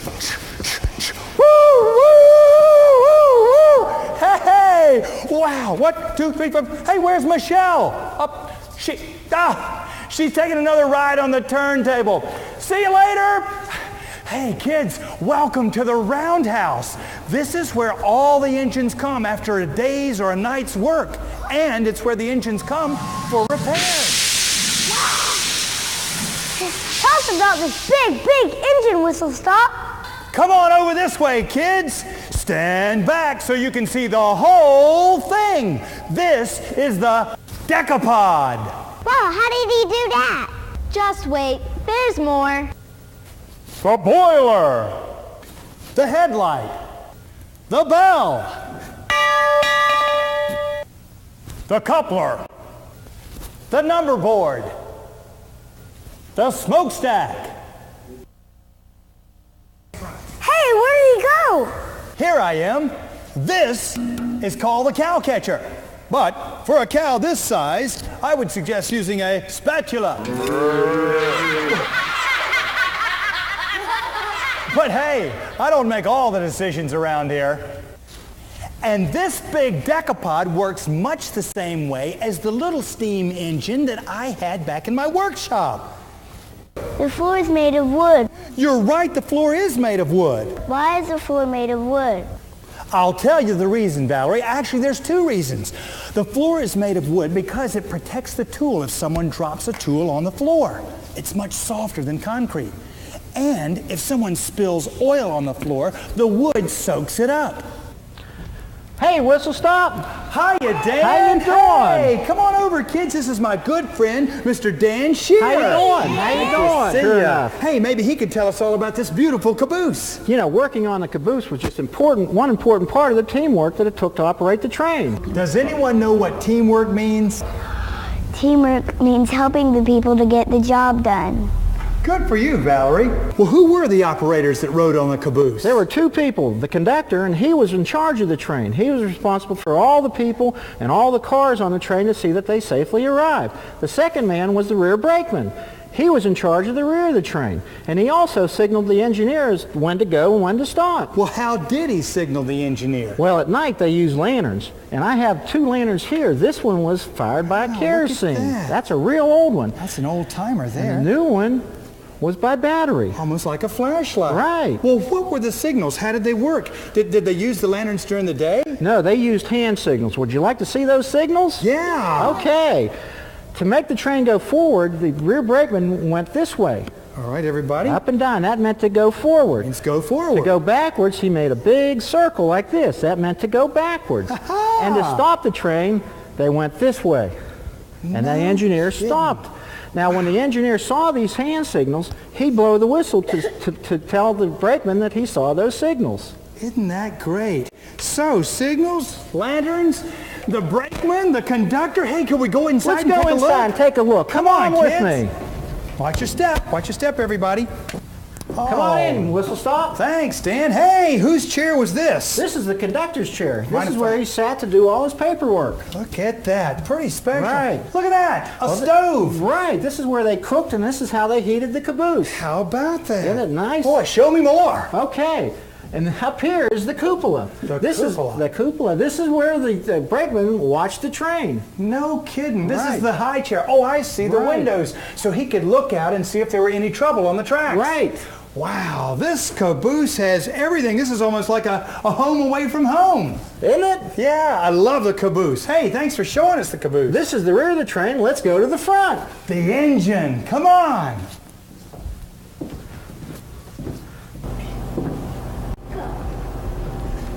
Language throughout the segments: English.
Woo, woo, woo, woo. Hey, wow, 1, 2, 3, 4. Hey, where's Michelle? She's taking another ride on the turntable. See you later. Hey kids, welcome to the roundhouse. This is where all the engines come after a day's or a night's work. And it's where the engines come for repairs. Tell us about this big engine, Whistlestop. Come on over this way, kids. Stand back so you can see the whole thing. This is the decapod. Wow, how did he do that? Just wait, there's more. The boiler, the headlight, the bell, the coupler, the number board, the smokestack. Hey, where did he go? Here I am. This is called a cow catcher. But for a cow this size, I would suggest using a spatula. But hey, I don't make all the decisions around here. And this big decapod works much the same way as the little steam engine that I had back in my workshop. The floor is made of wood. You're right, the floor is made of wood. Why is the floor made of wood? I'll tell you the reason, Valerie. Actually, there's 2 reasons. The floor is made of wood because it protects the tool if someone drops a tool on the floor. It's much softer than concrete. And if someone spills oil on the floor, the wood soaks it up. Hey, Whistlestop. Hiya, Dan. How you doing? Hey, come on over, kids. This is my good friend, Mr. Dan Shear. How you doing? How you doing? See Sure ya. enough. Hey, maybe he could tell us all about this beautiful caboose. You know, working on the caboose was just one important part of the teamwork that it took to operate the train. Does anyone know what teamwork means? Teamwork means helping the people to get the job done. Good for you, Valerie. Well, who were the operators that rode on the caboose? There were 2 people, the conductor, and he was in charge of the train. He was responsible for all the people and all the cars on the train to see that they safely arrived. The second man was the rear brakeman. He was in charge of the rear of the train, and he also signaled the engineers when to go and when to stop. Well, how did he signal the engineer? Well, at night they used lanterns, and I have 2 lanterns here. This one was fired by kerosene. Look at that. That's a real old one. That's an old timer there. And the new one was by battery. Almost like a flashlight. Right. Well, what were the signals? How did they work? Did they use the lanterns during the day? No, they used hand signals. Would you like to see those signals? Yeah. Okay. To make the train go forward, the rear brakeman went this way. All right, everybody. Up and down. That meant to go forward. Let's go forward. To go backwards, he made a big circle like this. That meant to go backwards. And to stop the train, they went this way. And the engineer stopped. Now, when the engineer saw these hand signals, he'd blow the whistle to tell the brakeman that he saw those signals. Isn't that great? So, signals, lanterns, the brakeman, the conductor. Hey, can we go inside Let's go and inside and take a look. Come on with kids. me. Watch your step. Watch your step, everybody. Come on in, Whistlestop. Thanks, Dan. Hey, whose chair was this? This is the conductor's chair. Mind This is if where I- he sat to do all his paperwork. Look at that. Pretty special. Right. Look at that. A stove. Right. This is where they cooked, and this is how they heated the caboose. How about that? Isn't it nice? Boy, show me more. Okay. And up here is the cupola. This is the cupola. This is where the brakeman watched the train. No kidding. This Right. is the high chair. Oh, I see. The Right. windows. So he could look out and see if there were any trouble on the tracks. Right. Wow, this caboose has everything. This is almost like a home away from home. Isn't it? Yeah, I love the caboose. Hey, thanks for showing us the caboose. This is the rear of the train. Let's go to the front. The engine. Come on.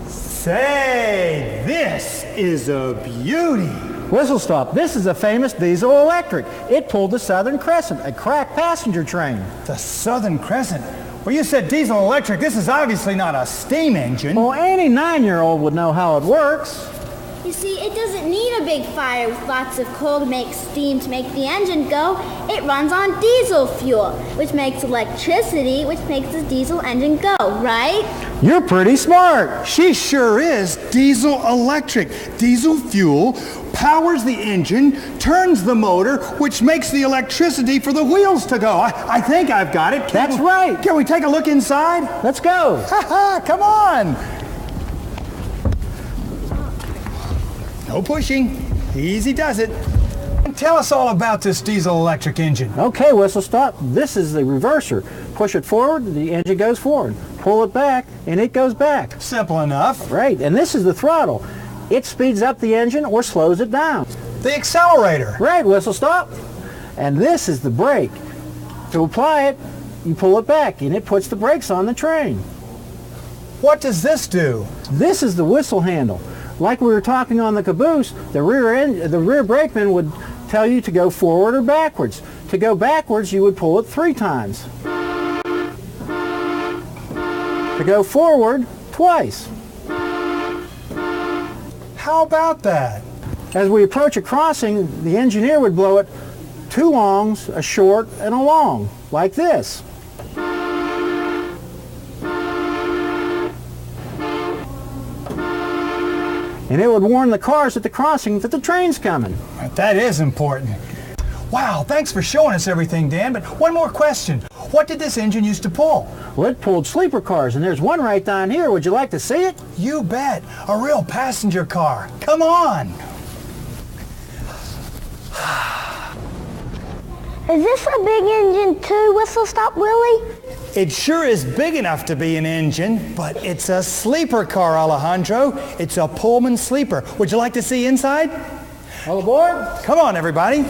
Say, this is a beauty. Whistlestop. This is a famous diesel electric. It pulled the Southern Crescent, a crack passenger train. The Southern Crescent. Well, you said diesel electric. This is obviously not a steam engine. Well, any 9-year-old would know how it works. You see, it doesn't need a big fire with lots of coal to make steam to make the engine go. It runs on diesel fuel, which makes electricity, which makes the diesel engine go, right? You're pretty smart. She sure is. Diesel electric. Diesel fuel powers the engine, turns the motor, which makes the electricity for the wheels to go. I think I've got it. That's right. Can we take a look inside? Let's go. Ha-ha, come on. No pushing. Easy does it. Tell us all about this diesel electric engine. Okay, Whistlestop. This is the reverser. Push it forward, the engine goes forward. Pull it back, and it goes back. Simple enough. Right, and this is the throttle. It speeds up the engine or slows it down. The accelerator. Right, Whistlestop. And this is the brake. To apply it, you pull it back, and it puts the brakes on the train. What does this do? This is the whistle handle. Like we were talking on the caboose, the rear brakeman would tell you to go forward or backwards. To go backwards, you would pull it 3 times. To go forward, twice. How about that? As we approach a crossing, the engineer would blow it 2 longs, a short, and a long, like this. And it would warn the cars at the crossing that the train's coming. That is important. Wow, thanks for showing us everything, Dan, but one more question. What did this engine used to pull? Well, it pulled sleeper cars, and there's one right down here. Would you like to see it? You bet. A real passenger car. Come on. Is this a big engine too, Whistlestop Willie? It sure is big enough to be an engine, but it's a sleeper car, Alejandro. It's a Pullman sleeper. Would you like to see inside? All aboard? Come on, everybody.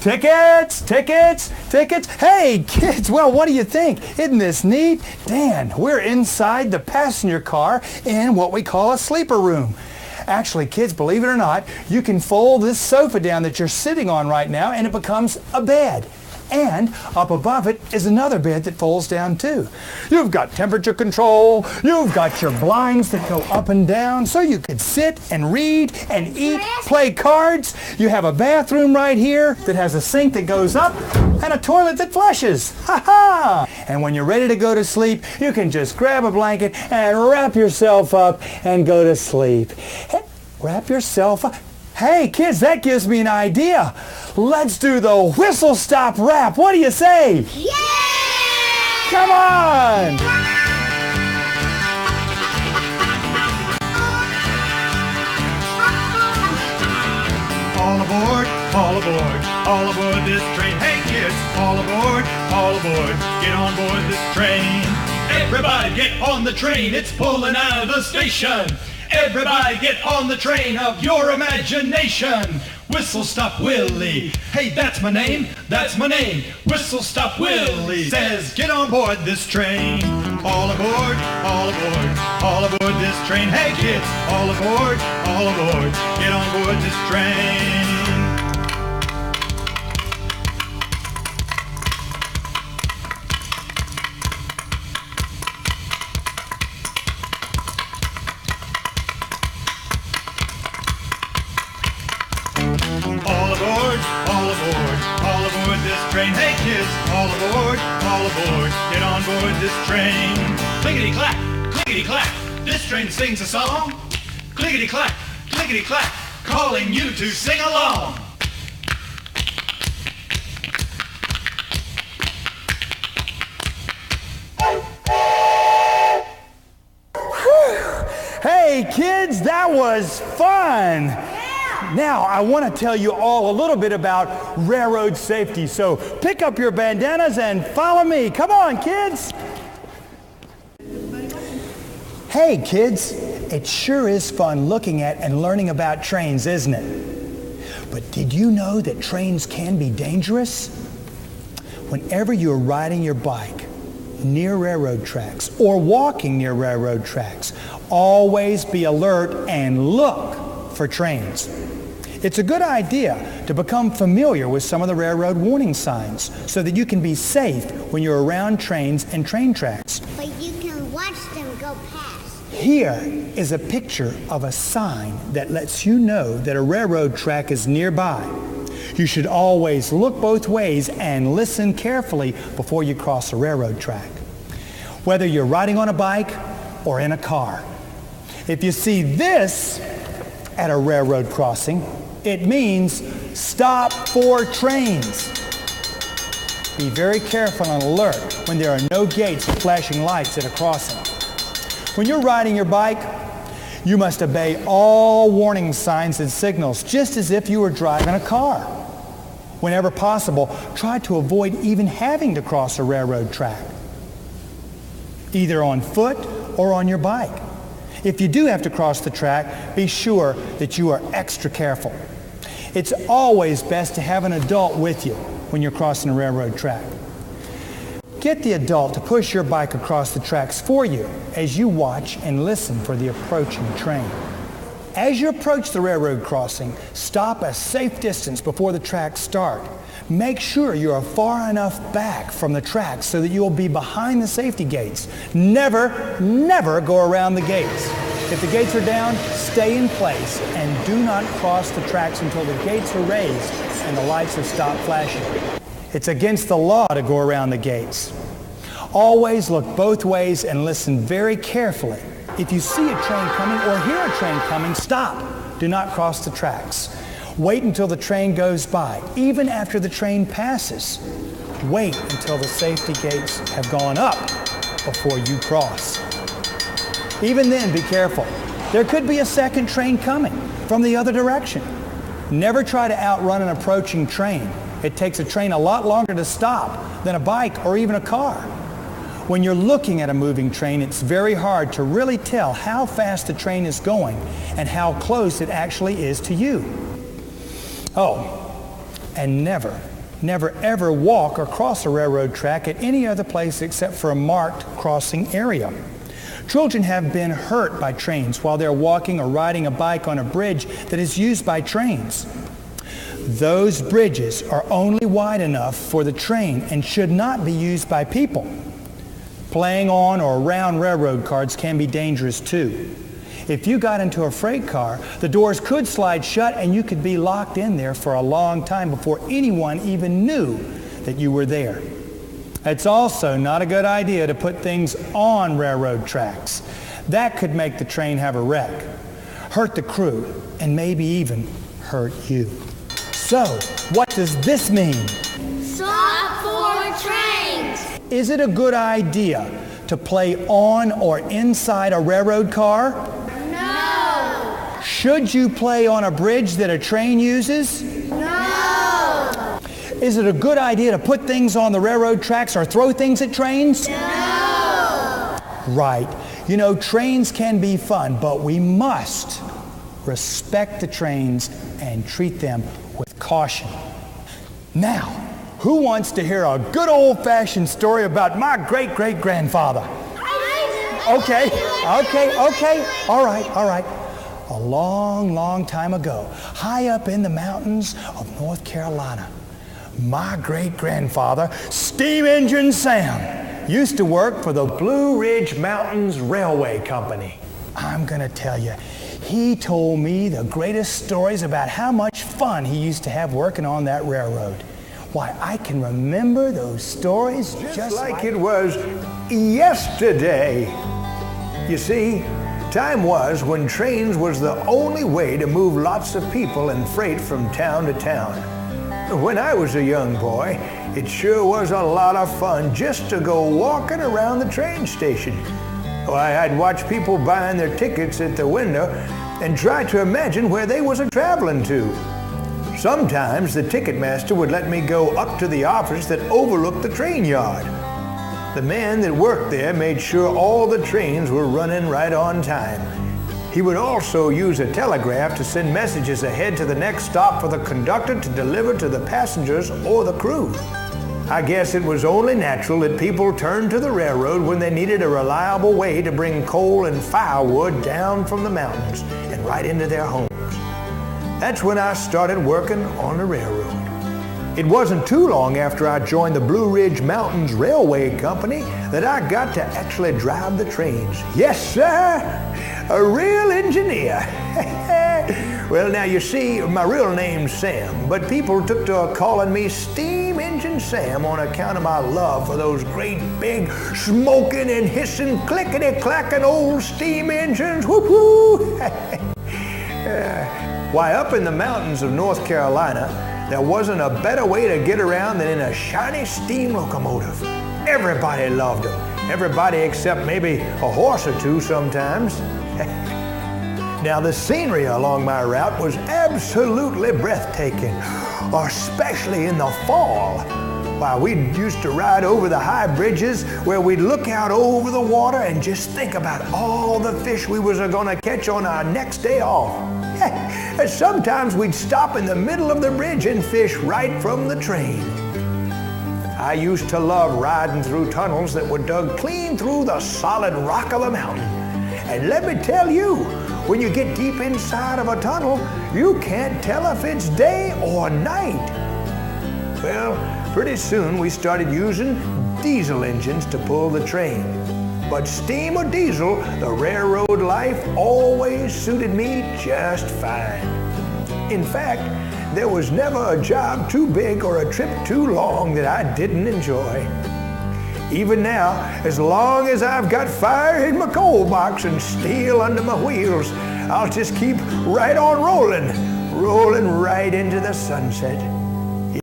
Tickets, tickets, tickets. Hey, kids, well, what do you think? Isn't this neat? Dan, we're inside the passenger car in what we call a sleeper room. Actually, kids, believe it or not, you can fold this sofa down that you're sitting on right now and it becomes a bed. And up above it is another bed that folds down too. You've got temperature control, you've got your blinds that go up and down so you could sit and read and eat, play cards. You have a bathroom right here that has a sink that goes up and a toilet that flushes. Ha-ha! And when you're ready to go to sleep, you can just grab a blanket and wrap yourself up and go to sleep. Hey, wrap yourself up. Hey, kids, that gives me an idea. Let's do the Whistlestop rap. What do you say? Yeah! Come on! All aboard, all aboard, all aboard this train. Hey kids, all aboard, get on board this train. Everybody get on the train, it's pulling out of the station. Everybody get on the train of your imagination. Whistlestop Willie, hey, that's my name, Whistlestop Willie says get on board this train. All aboard, all aboard this train. Hey kids, all aboard, get on board this train. All aboard this train. Hey kids, all aboard, get on board this train. Clickety-clack, clickety-clack, this train sings a song. Clickety-clack, clickety-clack, calling you to sing along. Hey, kids, that was fun. Now, I want to tell you all a little bit about railroad safety, so pick up your bandanas and follow me. Come on, kids. Hey, kids, it sure is fun looking at and learning about trains, isn't it? But did you know that trains can be dangerous? Whenever you're riding your bike near railroad tracks or walking near railroad tracks, always be alert and look for trains. It's a good idea to become familiar with some of the railroad warning signs so that you can be safe when you're around trains and train tracks. But you can watch them go past. Here is a picture of a sign that lets you know that a railroad track is nearby. You should always look both ways and listen carefully before you cross a railroad track, whether you're riding on a bike or in a car. If you see this at a railroad crossing, it means stop for trains. Be very careful and alert when there are no gates or flashing lights at a crossing. When you're riding your bike, you must obey all warning signs and signals, just as if you were driving a car. Whenever possible, try to avoid even having to cross a railroad track, either on foot or on your bike. If you do have to cross the track, be sure that you are extra careful. It's always best to have an adult with you when you're crossing a railroad track. Get the adult to push your bike across the tracks for you as you watch and listen for the approaching train. As you approach the railroad crossing, stop a safe distance before the tracks start. Make sure you are far enough back from the tracks so that you will be behind the safety gates. Never, never go around the gates. If the gates are down, stay in place and do not cross the tracks until the gates are raised and the lights have stopped flashing. It's against the law to go around the gates. Always look both ways and listen very carefully. If you see a train coming or hear a train coming, stop. Do not cross the tracks. Wait until the train goes by. Even after the train passes, wait until the safety gates have gone up before you cross. Even then, be careful. There could be a second train coming from the other direction. Never try to outrun an approaching train. It takes a train a lot longer to stop than a bike or even a car. When you're looking at a moving train, it's very hard to really tell how fast the train is going and how close it actually is to you. Oh, and never, never ever walk or cross a railroad track at any other place except for a marked crossing area. Children have been hurt by trains while they're walking or riding a bike on a bridge that is used by trains. Those bridges are only wide enough for the train and should not be used by people. Playing on or around railroad cars can be dangerous too. If you got into a freight car, the doors could slide shut and you could be locked in there for a long time before anyone even knew that you were there. It's also not a good idea to put things on railroad tracks. That could make the train have a wreck, hurt the crew, and maybe even hurt you. So, what does this mean? Stop for trains! Is it a good idea to play on or inside a railroad car? No! Should you play on a bridge that a train uses? No! Is it a good idea to put things on the railroad tracks or throw things at trains? No! Right. You know, trains can be fun, but we must respect the trains and treat them with caution. Now, who wants to hear a good old-fashioned story about my great-great-grandfather? Okay. All right. A long, long time ago, high up in the mountains of North Carolina, my great-grandfather, Steam Engine Sam, used to work for the Blue Ridge Mountains Railway Company. I'm gonna tell you, he told me the greatest stories about how much fun he used to have working on that railroad. Why, I can remember those stories just like it was yesterday. You see, time was when trains was the only way to move lots of people and freight from town to town. When I was a young boy, it sure was a lot of fun just to go walking around the train station. Why, I'd watch people buying their tickets at the window and try to imagine where they was a-traveling to. Sometimes the ticket master would let me go up to the office that overlooked the train yard. The man that worked there made sure all the trains were running right on time. He would also use a telegraph to send messages ahead to the next stop for the conductor to deliver to the passengers or the crew. I guess it was only natural that people turned to the railroad when they needed a reliable way to bring coal and firewood down from the mountains and right into their homes. That's when I started working on the railroad. It wasn't too long after I joined the Blue Ridge Mountains Railway Company that I got to actually drive the trains. Yes, sir, a real engineer. Well, now you see, my real name's Sam, but people took to calling me Steam Engine Sam on account of my love for those great big smoking and hissing clickety-clacking old steam engines. Whoop-whoo! Why, up in the mountains of North Carolina, there wasn't a better way to get around than in a shiny steam locomotive. Everybody loved them. Everybody except maybe a horse or two sometimes. Now, the scenery along my route was absolutely breathtaking, especially in the fall. Why, we used to ride over the high bridges where we'd look out over the water and just think about all the fish we was gonna catch on our next day off. And sometimes we'd stop in the middle of the bridge and fish right from the train. I used to love riding through tunnels that were dug clean through the solid rock of a mountain. And let me tell you, when you get deep inside of a tunnel, you can't tell if it's day or night. Well, pretty soon we started using diesel engines to pull the train. But steam or diesel, the railroad life always suited me just fine. In fact, there was never a job too big or a trip too long that I didn't enjoy. Even now, as long as I've got fire in my coal box and steel under my wheels, I'll just keep right on rolling right into the sunset.